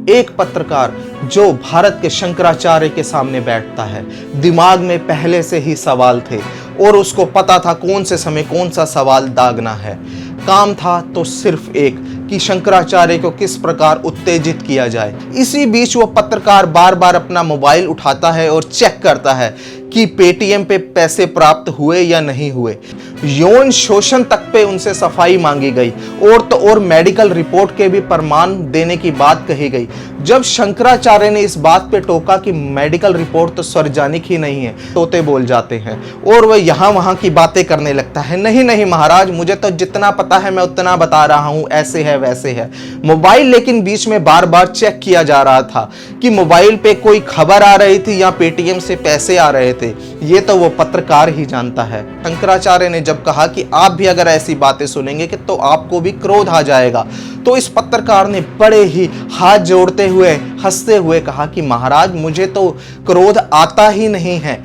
एक पत्रकार जो भारत के शंकराचार्य के सामने बैठता है, दिमाग में पहले से ही सवाल थे और उसको पता था कौन से समय कौन सा सवाल दागना है। काम था तो सिर्फ एक कि शंकराचार्य को किस प्रकार उत्तेजित किया जाए। इसी बीच वो पत्रकार बार बार अपना मोबाइल उठाता है और चेक करता है कि पेटीएम पे पैसे प्राप्त हुए या नहीं हुए। यौन शोषण तक पे उनसे सफाई मांगी गई और तो और मेडिकल रिपोर्ट के भी प्रमाण देने की बात कही गई। जब शंकराचार्य ने इस बात पे टोका कि मेडिकल रिपोर्ट तो सार्वजनिक ही नहीं है, तोते बोल जाते हैं और वह यहाँ वहाँ की बातें करने लगता है। नहीं नहीं महाराज, मुझे तो जितना पता है मैं उतना बता रहा हूँ, ऐसे है वैसे है। मोबाइल लेकिन बीच में बार बार चेक किया जा रहा था कि मोबाइल पे कोई खबर आ रही थी या पेटीएम से पैसे आ रहे थे। ये तो वो पत्रकार ही जानता है। शंकराचार्य ने जब कहा कि आप भी अगर ऐसी बातें सुनेंगे कि तो आपको भी क्रोध आ जाएगा, तो इस पत्रकार ने बड़े ही हाथ जोड़ते हुए हंसते हुए कहा कि महाराज मुझे तो क्रोध आता ही नहीं है।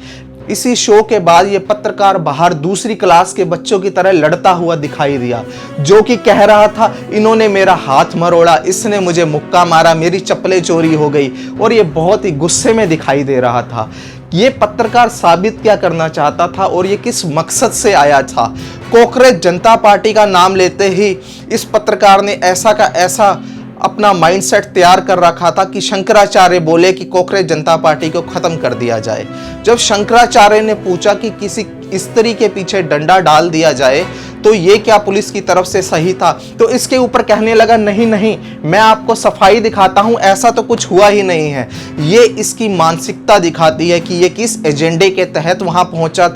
इसी शो के बाद ये पत्रकार बाहर दूसरी क्लास के बच्चों की तरह लड़ता हुआ दिखाई दिया, जो कि कह रहा था इन्होंने मेरा हाथ मरोड़ा, इसने मुझे मुक्का मारा, मेरी चप्पलें चोरी हो गई, और ये बहुत ही गुस्से में दिखाई दे रहा था। ये पत्रकार साबित क्या करना चाहता था और ये किस मकसद से आया था? कांग्रेस जनता पार्टी का नाम लेते ही इस पत्रकार ने ऐसा का ऐसा अपना माइंडसेट तैयार कर रखा था कि शंकराचार्य बोले कि कांग्रेस जनता पार्टी को खत्म कर दिया जाए। जब शंकराचार्य ने पूछा कि किसी स्त्री के पीछे डंडा डाल दिया जाए तो ये क्या पुलिस की तरफ से सही था, तो इसके ऊपर कहने लगा नहीं नहीं, मैं आपको सफाई दिखाता हूं, ऐसा तो कुछ हुआ ही नहीं है। ये इसकी मानसिकता दिखाती है कि ये किस एजेंडे के तहत वहां पहुंचा था।